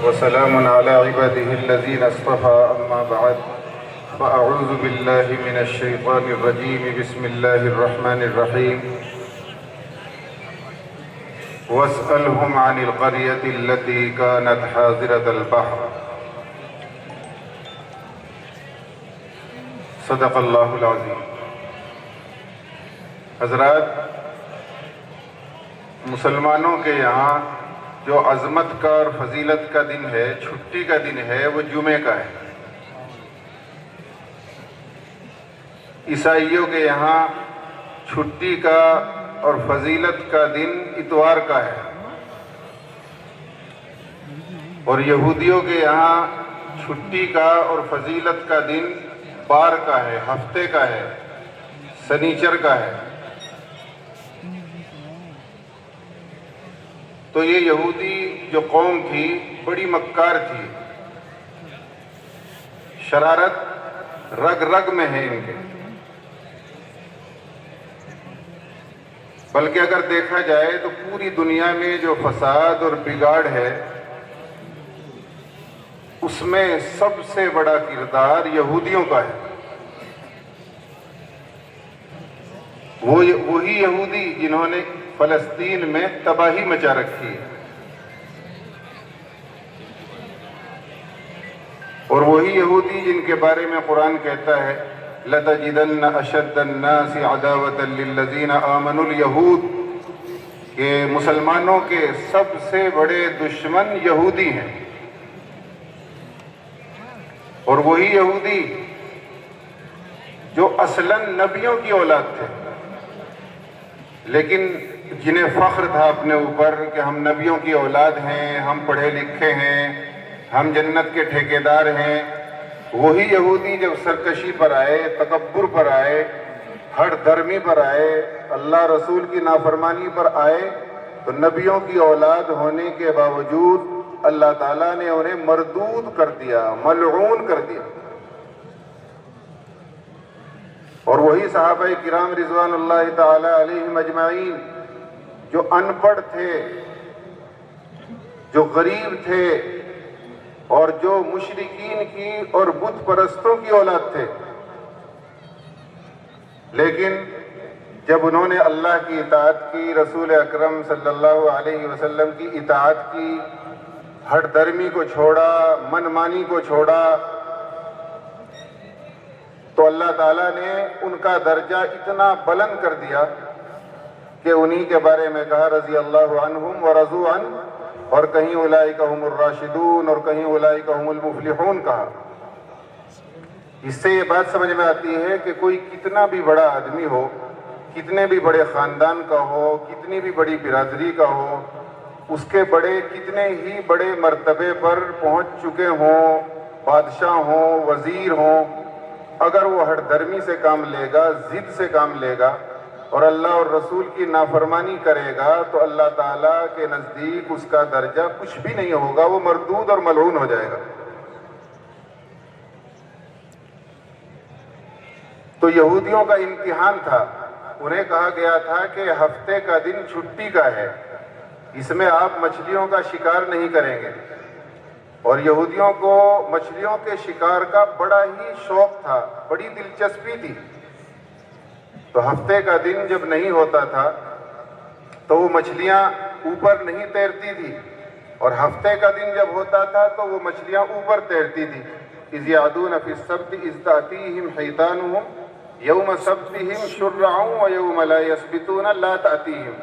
وسلام على عباده الذين اصطفى أما بعد فأعوذ بالله من الشيطان الرجيم بسم الله الرحمن الرحيم واسألهم عن القرية التي كانت حاضرة البحر صدق اللہ العظیم۔ حضرات، مسلمانوں کے یہاں جو عظمت کا اور فضیلت کا دن ہے، چھٹی کا دن ہے، وہ جمعے کا ہے۔ عیسائیوں کے یہاں چھٹی کا اور فضیلت کا دن اتوار کا ہے، اور یہودیوں کے یہاں چھٹی کا اور فضیلت کا دن بار کا ہے، ہفتے کا ہے، سنیچر کا ہے۔ تو یہ یہودی جو قوم تھی بڑی مکار تھی، شرارت رگ رگ میں ہے ان کے۔ بلکہ اگر دیکھا جائے تو پوری دنیا میں جو فساد اور بگاڑ ہے، اس میں سب سے بڑا کردار یہودیوں کا ہے۔ وہی یہودی جنہوں نے فلسطین میں تباہی مچا رکھی ہے، اور وہی یہودی جن کے بارے میں قرآن کہتا ہے لَتَجِدَنَّ أَشَدَّ النَّاسِ عَدَاوَةً لِلَّذِينَ آمَنُوا الْيَهُودِ، کہ مسلمانوں کے سب سے بڑے دشمن یہودی ہیں۔ اور وہی یہودی جو اصلاً نبیوں کی اولاد تھے، لیکن جنہیں فخر تھا اپنے اوپر کہ ہم نبیوں کی اولاد ہیں، ہم پڑھے لکھے ہیں، ہم جنت کے ٹھیکیدار ہیں، وہی یہودی جب سرکشی پر آئے، تکبر پر آئے، ہٹ درمی پر آئے، اللہ رسول کی نافرمانی پر آئے، تو نبیوں کی اولاد ہونے کے باوجود اللہ تعالیٰ نے انہیں مردود کر دیا، ملعون کر دیا۔ اور وہی صحابہ کرام رضوان اللہ تعالی علیہم اجمعین جو ان پڑھ تھے، جو غریب تھے، اور جو مشرکین کی اور بت پرستوں کی اولاد تھے، لیکن جب انہوں نے اللہ کی اطاعت کی، رسول اکرم صلی اللہ علیہ وسلم کی اطاعت کی، ہٹ درمی کو چھوڑا، من مانی کو چھوڑا، تو اللہ تعالیٰ نے ان کا درجہ اتنا بلند کر دیا کہ انہی کے بارے میں کہا رضی اللہ عنہم ورضوا عنہ، اور کہیں اولئک هم الراشدون اور کہیں اولئک هم المفلحون کہا۔ اس سے یہ بات سمجھ میں آتی ہے کہ کوئی کتنا بھی بڑا آدمی ہو، کتنے بھی بڑے خاندان کا ہو، کتنی بھی بڑی برادری کا ہو، اس کے بڑے کتنے ہی بڑے مرتبے پر پہنچ چکے ہوں، بادشاہ ہوں، وزیر ہوں، اگر وہ ہٹ درمی سے کام لے گا، ضد سے کام لے گا اور اللہ اور رسول کی نافرمانی کرے گا، تو اللہ تعالیٰ کے نزدیک اس کا درجہ کچھ بھی نہیں ہوگا، وہ مردود اور ملعون ہو جائے گا۔ تو یہودیوں کا امتحان تھا، انہیں کہا گیا تھا کہ ہفتے کا دن چھٹی کا ہے، اس میں آپ مچھلیوں کا شکار نہیں کریں گے۔ اور یہودیوں کو مچھلیوں کے شکار کا بڑا ہی شوق تھا، بڑی دلچسپی تھی۔ تو ہفتے کا دن جب نہیں ہوتا تھا تو وہ مچھلیاں اوپر نہیں تیرتی تھی، اور ہفتے کا دن جب ہوتا تھا تو وہ مچھلیاں اوپر تیرتی تھی۔ اذ یعدون فی السبت اذ تأتیہم حیتانہم یوم سبتہم شرعا ویوم لا یسبتون لا تأتیہم۔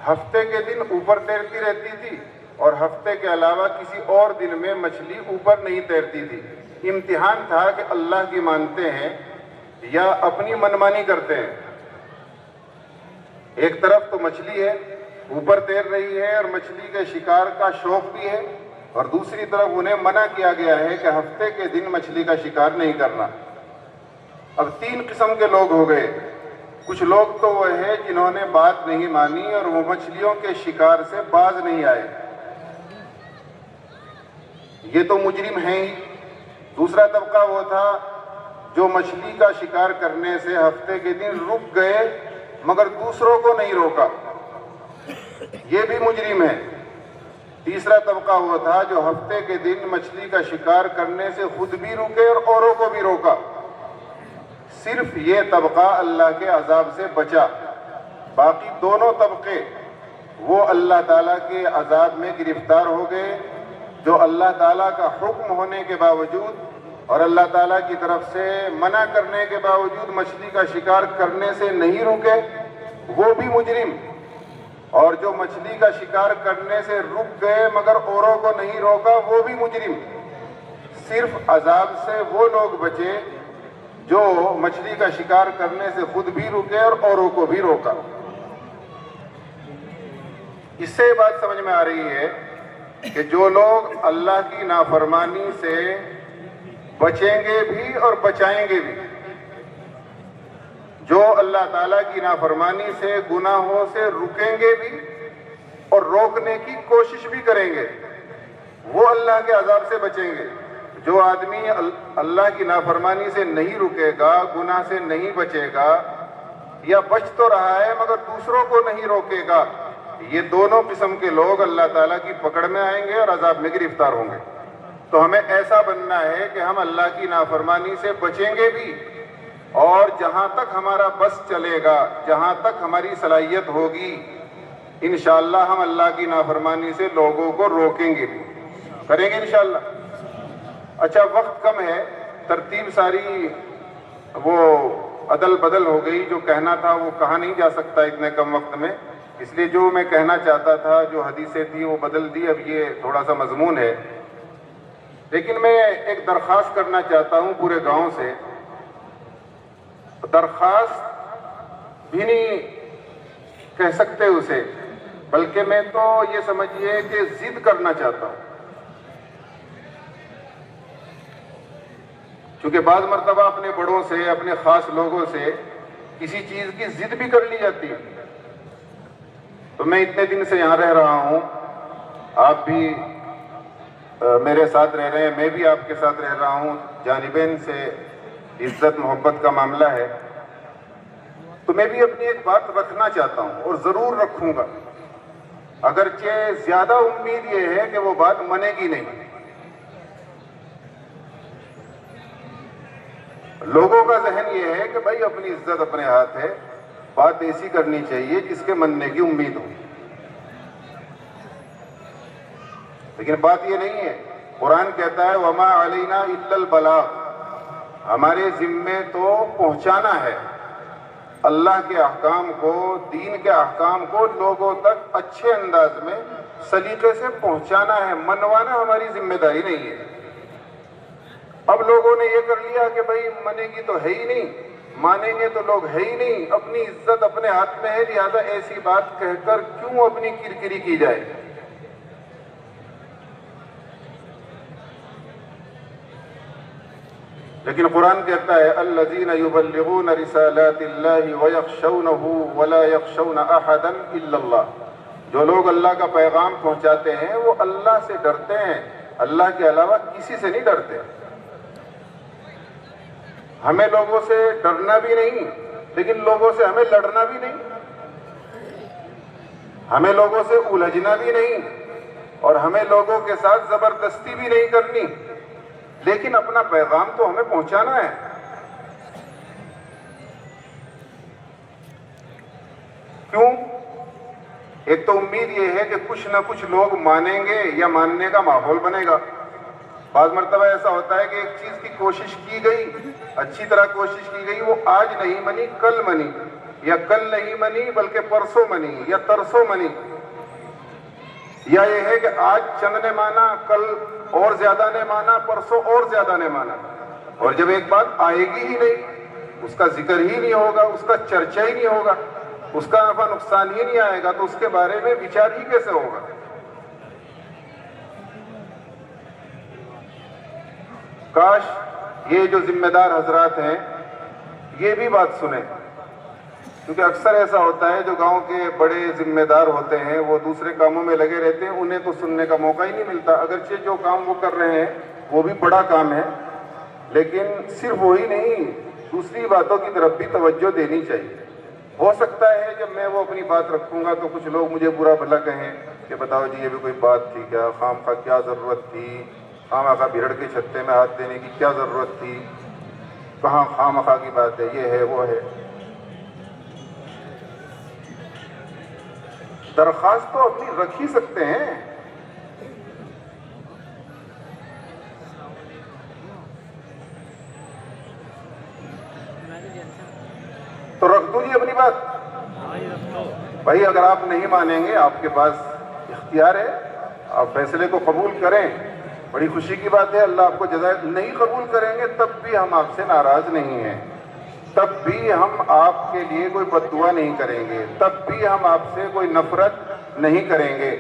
ہفتے کے دن اوپر تیرتی رہتی تھی، اور ہفتے کے علاوہ کسی اور دن میں مچھلی اوپر نہیں تیرتی تھی۔ امتحان تھا کہ اللہ کی مانتے ہیں یا اپنی منمانی کرتے ہیں۔ ایک طرف تو مچھلی ہے، اوپر تیر رہی ہے اور مچھلی کے شکار کا شوق بھی ہے، اور دوسری طرف انہیں منع کیا گیا ہے کہ ہفتے کے دن مچھلی کا شکار نہیں کرنا۔ اب تین قسم کے لوگ ہو گئے۔ کچھ لوگ تو وہ ہیں جنہوں نے بات نہیں مانی اور وہ مچھلیوں کے شکار سے باز نہیں آئے، یہ تو مجرم ہیں ہی۔ دوسرا طبقہ وہ تھا جو مچھلی کا شکار کرنے سے ہفتے کے دن رک گئے مگر دوسروں کو نہیں روکا، یہ بھی مجرم ہے۔ تیسرا طبقہ وہ تھا جو ہفتے کے دن مچھلی کا شکار کرنے سے خود بھی رکے اور اوروں کو بھی روکا. صرف یہ طبقہ اللہ کے عذاب سے بچا. باقی دونوں طبقے وہ اللہ تعالیٰ کے عذاب میں گرفتار ہو گئے، جو اللہ تعالیٰ کا حکم ہونے کے باوجود اور اللہ تعالیٰ کی طرف سے منع کرنے کے باوجود مچھلی کا شکار کرنے سے نہیں رکے، وہ بھی مجرم. اور جو مچھلی کا شکار کرنے سے رک گئے مگر اوروں کو نہیں روکا، وہ بھی مجرم. صرف عذاب سے وہ لوگ بچے جو مچھلی کا شکار کرنے سے خود بھی رکے اور اوروں کو بھی روکا. اس سے یہ بات سمجھ میں آ رہی ہے کہ جو لوگ اللہ کی نافرمانی سے بچیں گے بھی اور بچائیں گے بھی، جو اللہ تعالیٰ کی نافرمانی سے، گناہوں سے رکیں گے بھی اور روکنے کی کوشش بھی کریں گے، وہ اللہ کے عذاب سے بچیں گے. جو آدمی اللہ کی نافرمانی سے نہیں رکے گا، گناہ سے نہیں بچے گا، یا بچ تو رہا ہے مگر دوسروں کو نہیں روکے گا، یہ دونوں قسم کے لوگ اللہ تعالیٰ کی پکڑ میں آئیں گے اور عذاب میں گرفتار ہوں گے. تو ہمیں ایسا بننا ہے کہ ہم اللہ کی نافرمانی سے بچیں گے بھی، اور جہاں تک ہمارا بس چلے گا، جہاں تک ہماری صلاحیت ہوگی، انشاءاللہ ہم اللہ کی نافرمانی سے لوگوں کو روکیں گے بھی، کریں گے انشاءاللہ. اچھا، وقت کم ہے، ترتیب ساری وہ عدل بدل ہو گئی. جو کہنا تھا وہ کہا نہیں جا سکتا اتنے کم وقت میں، اس لیے جو میں کہنا چاہتا تھا، جو حدیثیں تھیں وہ بدل دی. اب یہ تھوڑا سا مضمون ہے، لیکن میں ایک درخواست کرنا چاہتا ہوں پورے گاؤں سے. درخواست بھی نہیں کہہ سکتے اسے، بلکہ میں تو یہ سمجھیے کہ ضد کرنا چاہتا ہوں. چونکہ بعض مرتبہ اپنے بڑوں سے، اپنے خاص لوگوں سے کسی چیز کی ضد بھی کر لی جاتی ہے. تو میں اتنے دن سے یہاں رہ رہا ہوں، آپ بھی میرے ساتھ رہ رہے ہیں، میں بھی آپ کے ساتھ رہ رہا ہوں، جانبین سے عزت محبت کا معاملہ ہے. تو میں بھی اپنی ایک بات رکھنا چاہتا ہوں اور ضرور رکھوں گا، اگرچہ زیادہ امید یہ ہے کہ وہ بات منے گی نہیں. لوگوں کا ذہن یہ ہے کہ بھائی اپنی عزت اپنے ہاتھ ہے، بات ایسی کرنی چاہیے جس کے مننے کی امید ہو. لیکن بات یہ نہیں ہے. قرآن کہتا ہے وَمَا عَلَيْنَا إِلَّا الْبَلَاغُ، ہمارے ذمے تو پہنچانا ہے اللہ کے احکام کو، دین کے احکام کو لوگوں تک اچھے انداز میں سلیقے سے پہنچانا ہے، منوانا ہماری ذمہ داری نہیں ہے. اب لوگوں نے یہ کر لیا کہ بھائی منے گی تو ہے ہی نہیں، مانیں گے تو لوگ ہے ہی نہیں، اپنی عزت اپنے ہاتھ میں ہے، لہذا ایسی بات کہہ کر کیوں اپنی کرکری کی جائے. لیکن قرآن کہتا ہے الذین یبلغون رسالات اللہ ویخشونہ ولا یخشون احدا الا اللہ، جو لوگ اللہ کا پیغام پہنچاتے ہیں وہ اللہ سے ڈرتے ہیں، اللہ کے علاوہ کسی سے نہیں ڈرتے. ہمیں لوگوں سے ڈرنا بھی نہیں، لیکن لوگوں سے ہمیں لڑنا بھی نہیں، ہمیں لوگوں سے الجھنا بھی نہیں، اور ہمیں لوگوں کے ساتھ زبردستی بھی نہیں کرنی، لیکن اپنا پیغام تو ہمیں پہنچانا ہے. کیوں؟ ایک تو امید یہ ہے کہ کچھ نہ کچھ لوگ مانیں گے یا ماننے کا ماحول بنے گا. بعض مرتبہ ایسا ہوتا ہے کہ ایک چیز کی کوشش کی گئی، اچھی طرح کوشش کی گئی، وہ آج نہیں منی کل منی، یا کل نہیں منی بلکہ پرسوں منی یا ترسوں منی. یا یہ ہے کہ آج چند نے مانا، کل اور زیادہ نے مانا، پرسوں اور زیادہ نے مانا، اور جب ایک بات آئے گی ہی نہیں، اس کا ذکر ہی نہیں ہوگا، اس کا چرچا ہی نہیں ہوگا، اس کا نفع نقصان ہی نہیں آئے گا، تو اس کے بارے میں وچار ہی کیسے ہوگا. کاش یہ جو ذمہ دار حضرات ہیں یہ بھی بات سنیں، کیونکہ اکثر ایسا ہوتا ہے جو گاؤں کے بڑے ذمہ دار ہوتے ہیں وہ دوسرے کاموں میں لگے رہتے ہیں، انہیں تو سننے کا موقع ہی نہیں ملتا. اگرچہ جو کام وہ کر رہے ہیں وہ بھی بڑا کام ہے، لیکن صرف وہی نہیں، دوسری باتوں کی طرف بھی توجہ دینی چاہیے. ہو سکتا ہے جب میں وہ اپنی بات رکھوں گا تو کچھ لوگ مجھے برا بھلا کہیں، کہ بتاؤ جی یہ بھی کوئی بات تھی کیا؟ خام خواہ کیا ضرورت تھی؟ خام خواہ بھیڑ کے چھتے میں ہاتھ دینے کی کیا ضرورت تھی؟ کہاں خام خواہ کی بات ہے؟ یہ ہے وہ ہے۔ درخواست تو اپنی رکھ ہی سکتے ہیں، تو رکھ دو جی اپنی بات۔ بھائی اگر آپ نہیں مانیں گے، آپ کے پاس اختیار ہے، آپ فیصلے کو قبول کریں، بڑی خوشی کی بات ہے، اللہ آپ کو جزائے۔ نہیں قبول کریں گے تب بھی ہم آپ سے ناراض نہیں ہیں، تب بھی ہم آپ کے لیے کوئی بد دعا نہیں کریں گے، تب بھی ہم آپ سے کوئی نفرت نہیں کریں گے۔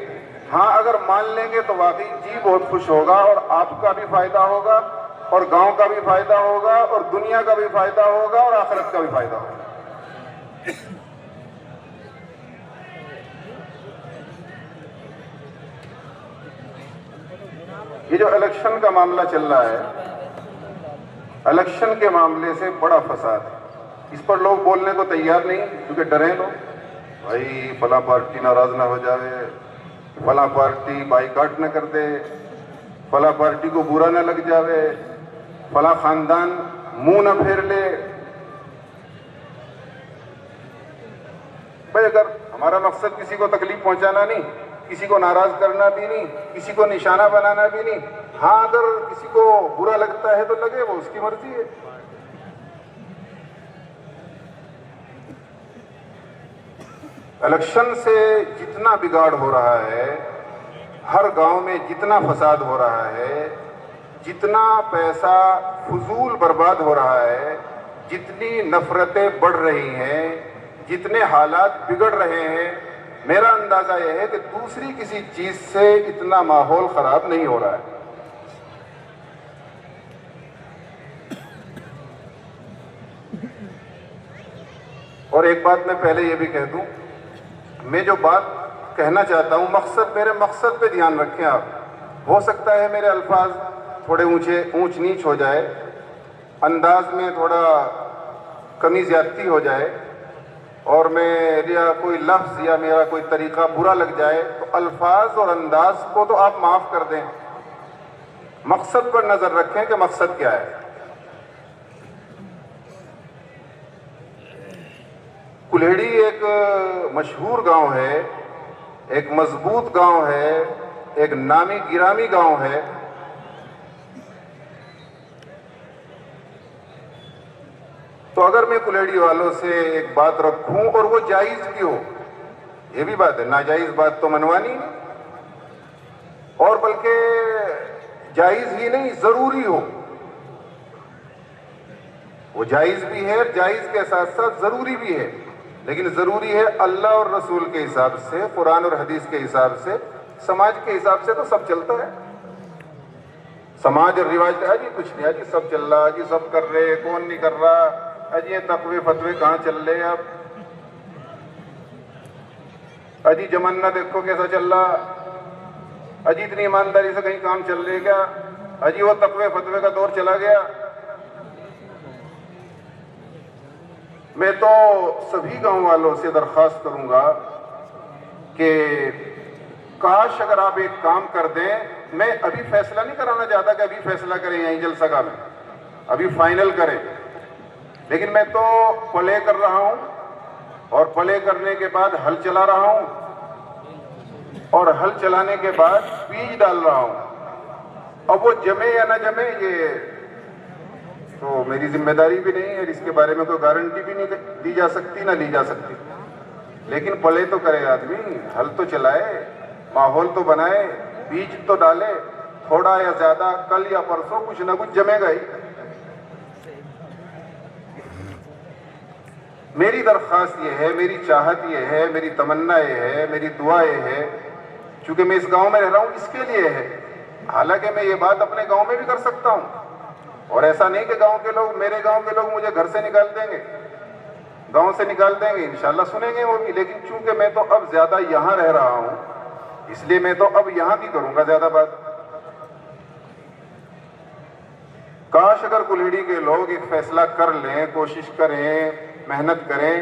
ہاں اگر مان لیں گے تو واقعی جی بہت خوش ہوگا، اور آپ کا بھی فائدہ ہوگا، اور گاؤں کا بھی فائدہ ہوگا، اور دنیا کا بھی فائدہ ہوگا، اور آخرت کا بھی فائدہ ہوگا۔ یہ جو الیکشن کا معاملہ چل رہا ہے، الیکشن کے معاملے سے بڑا فساد ہے، اس پر لوگ بولنے کو تیار نہیں، کیونکہ ڈریں لوگ، بھائی فلاں پارٹی ناراض نہ ہو جاوے، فلاں پارٹی بائیکاٹ نہ کر دے، فلاں پارٹی کو برا نہ لگ جاوے، فلاں خاندان منہ نہ پھیر لے۔ بھائی اگر ہمارا مقصد کسی کو تکلیف پہنچانا نہیں، کسی کو ناراض کرنا بھی نہیں، کسی کو نشانہ بنانا بھی نہیں، ہاں اگر کسی کو برا لگتا ہے تو لگے، وہ اس کی مرضی ہے۔ الیکشن سے جتنا بگاڑ ہو رہا ہے، ہر گاؤں میں جتنا فساد ہو رہا ہے، جتنا پیسہ فضول برباد ہو رہا ہے، جتنی نفرتیں بڑھ رہی ہیں، جتنے حالات بگڑ رہے ہیں، میرا اندازہ یہ ہے کہ دوسری کسی چیز سے اتنا ماحول خراب نہیں ہو رہا ہے۔ اور ایک بات میں پہلے یہ بھی کہہ دوں، میں جو بات کہنا چاہتا ہوں، میرے مقصد پہ دھیان رکھیں آپ۔ ہو سکتا ہے میرے الفاظ تھوڑے اونچ نیچ ہو جائے، انداز میں تھوڑا کمی زیادتی ہو جائے، اور میرا کوئی لفظ یا میرا کوئی طریقہ برا لگ جائے، تو الفاظ اور انداز کو تو آپ معاف کر دیں، مقصد پر نظر رکھیں کہ مقصد کیا ہے۔ کلیڑی ایک مشہور گاؤں ہے، ایک مضبوط گاؤں ہے، ایک نامی گرامی گاؤں ہے۔ تو اگر میں کلیڑی والوں سے ایک بات رکھوں اور وہ جائز بھی ہو، یہ بھی بات ہے، ناجائز بات تو منوانی نہیں، اور بلکہ جائز ہی نہیں ضروری ہو، وہ جائز بھی ہے، جائز کے ساتھ ساتھ ضروری بھی ہے، لیکن ضروری ہے اللہ اور رسول کے حساب سے، قرآن اور حدیث کے حساب سے، سماج کے حساب سے تو سب چلتا ہے۔ سماج اور رواج ہے جی کچھ نہیں، جی سب چل رہا، جی سب کر رہے، کون نہیں کر رہا، اجی یہ تقوی فتوے کہاں چل رہے اب، اجی جمانہ دیکھو کیسا چل رہا، اجی اتنی ایمانداری سے کہیں کام چل رہے کیا، اجی وہ تقوی فتوے کا دور چلا گیا۔ میں تو سبھی گاؤں والوں سے درخواست کروں گا کہ کاش اگر آپ ایک کام کر دیں، میں ابھی فیصلہ نہیں کرانا چاہتا کہ ابھی فیصلہ کریں یہیں جلسہ گاہ میں، ابھی فائنل کریں، لیکن میں تو پلے کر رہا ہوں، اور پلے کرنے کے بعد ہل چلا رہا ہوں، اور ہل چلانے کے بعد بیج ڈال رہا ہوں۔ اب وہ جمے یا نہ جمے یہ تو میری ذمہ داری بھی نہیں ہے، اس کے بارے میں کوئی گارنٹی بھی نہیں دی جا سکتی نہ لی جا سکتی، لیکن پلے تو کرے آدمی، ہل تو چلائے، ماحول تو بنائے، بیج تو ڈالے، تھوڑا یا زیادہ کل یا پرسوں کچھ نہ کچھ جمے گا ہی۔ میری درخواست یہ ہے، میری چاہت یہ ہے، میری تمنا یہ ہے، میری دعا یہ ہے، چونکہ میں اس گاؤں میں رہ رہا ہوں اس کے لیے ہے، حالانکہ میں یہ بات اپنے گاؤں میں بھی کر سکتا ہوں، اور ایسا نہیں کہ گاؤں کے لوگ، میرے گاؤں کے لوگ مجھے گھر سے نکال دیں گے، گاؤں سے نکال دیں گے، انشاءاللہ سنیں گے وہ بھی، لیکن چونکہ میں تو اب زیادہ یہاں رہ رہا ہوں، اس لیے میں تو اب یہاں بھی کروں گا زیادہ بات۔ کاش اگر کلیڑی کے لوگ ایک فیصلہ کر لیں، کوشش کریں، محنت کریں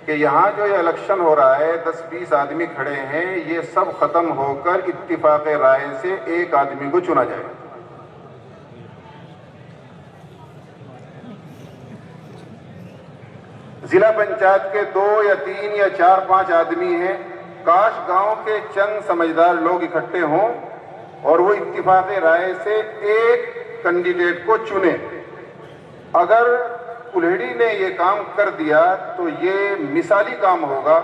کہ یہاں جو یہ الیکشن ہو رہا ہے 10-20 آدمی کھڑے ہیں، یہ سب ختم ہو کر اتفاق رائے سے ایک آدمی کو چنا جائے. ضلع پنچایت کے 2 یا 3 یا 4-5 آدمی ہیں، کاش گاؤں کے چند سمجھدار لوگ اکٹھے ہوں اور وہ اتفاق رائے سے ایک کینڈیڈیٹ کو چنے. اگر کلہڑی نے یہ کام کر دیا تو یہ مثالی کام ہوگا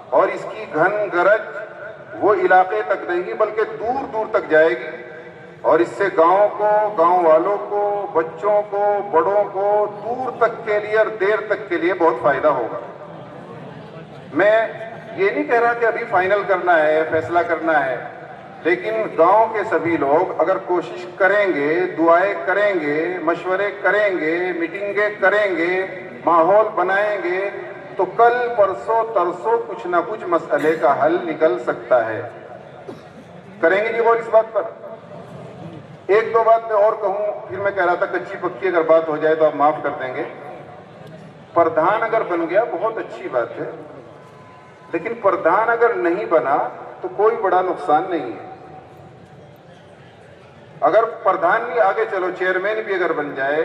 اور اس کی گھن گرج وہ علاقے تک نہیں بلکہ دور دور تک جائے گی، اور اس سے گاؤں کو، گاؤں والوں کو، بچوں کو، بڑوں کو دور تک کے لیے اور دیر تک کے لیے بہت فائدہ ہوگا. میں یہ نہیں کہہ رہا کہ ابھی فائنل کرنا ہے، فیصلہ کرنا ہے، لیکن گاؤں کے سبھی لوگ اگر کوشش کریں گے، دعائیں کریں گے، مشورے کریں گے، میٹنگیں کریں گے، ماحول بنائیں گے، تو کل پرسوں ترسوں کچھ نہ کچھ مسئلے کا حل نکل سکتا ہے. کریں گے جی غور اس بات پر؟ 1-2 بات میں اور کہوں، پھر میں کہہ رہا تھا کچی پکی اگر بات ہو جائے تو آپ معاف کر دیں گے. پردھان اگر بن گیا بہت اچھی بات ہے، لیکن پردھان اگر نہیں بنا تو کوئی بڑا نقصان نہیں ہے. اگر پردھان بھی آگے چلو، چیئرمین بھی اگر بن جائے،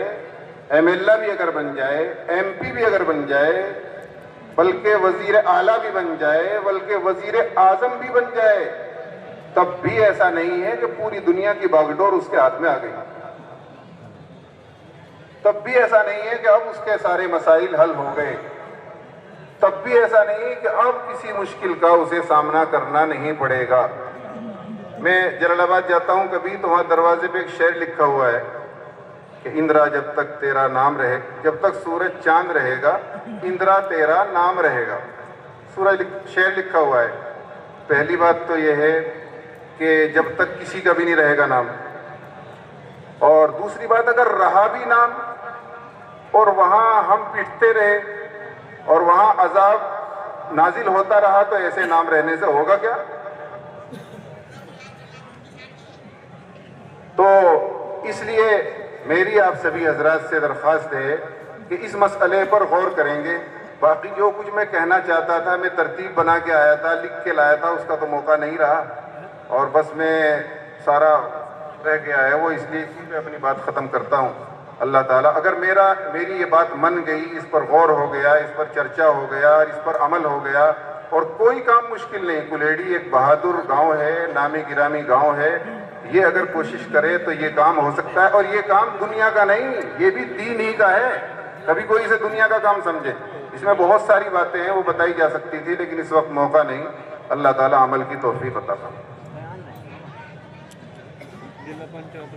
ایم ایل اے بھی اگر بن جائے، ایم پی بھی اگر بن جائے، بلکہ وزیر اعلیٰ بھی بن جائے، بلکہ وزیر اعظم بھی بن جائے، تب بھی ایسا نہیں ہے کہ پوری دنیا کی باغ ڈور اس کے ہاتھ میں آ گئی. تب بھی ایسا نہیں ہے کہ اب اس کے سارے مسائل حل ہو گئے. تب بھی ایسا نہیں کہ اب کسی مشکل کا اسے سامنا کرنا نہیں پڑے گا. میں جلال آباد جاتا ہوں کبھی تو وہاں دروازے پہ ایک شعر لکھا ہوا ہے کہ اندرا جب تک تیرا نام رہے، جب تک سورج چاند رہے گا اندرا تیرا نام رہے گا. شعر لکھا ہوا ہے. پہلی بات تو یہ ہے کہ جب تک کسی کا بھی نہیں رہے گا نام، اور دوسری بات اگر رہا بھی نام اور وہاں ہم پٹتے رہے اور وہاں عذاب نازل ہوتا رہا تو ایسے نام رہنے سے ہوگا کیا؟ تو اس لیے میری آپ سبھی حضرات سے درخواست ہے کہ اس مسئلے پر غور کریں گے. باقی جو کچھ میں کہنا چاہتا تھا، میں ترتیب بنا کے آیا تھا، لکھ کے لایا تھا، اس کا تو موقع نہیں رہا، اور بس میں سارا رہ گیا ہے وہ، اس لیے اسی پہ اپنی بات ختم کرتا ہوں. اللہ تعالیٰ اگر میری یہ بات من گئی، اس پر غور ہو گیا، اس پر چرچا ہو گیا، اس پر عمل ہو گیا، اور کوئی کام مشکل نہیں. کلیڑی ایک بہادر گاؤں ہے، نامی گرامی گاؤں ہے، یہ اگر کوشش کرے تو یہ کام ہو سکتا ہے. اور یہ کام دنیا کا نہیں، یہ بھی دین ہی کا ہے. کبھی کوئی اسے دنیا کا کام سمجھے، اس میں بہت ساری باتیں ہیں وہ بتائی جا سکتی تھی، لیکن اس وقت موقع نہیں. اللہ تعالیٰ عمل کی توفیق عطا فرمائے. ಜಿಲ್ಲಾ ಪಂಚಾಯತ್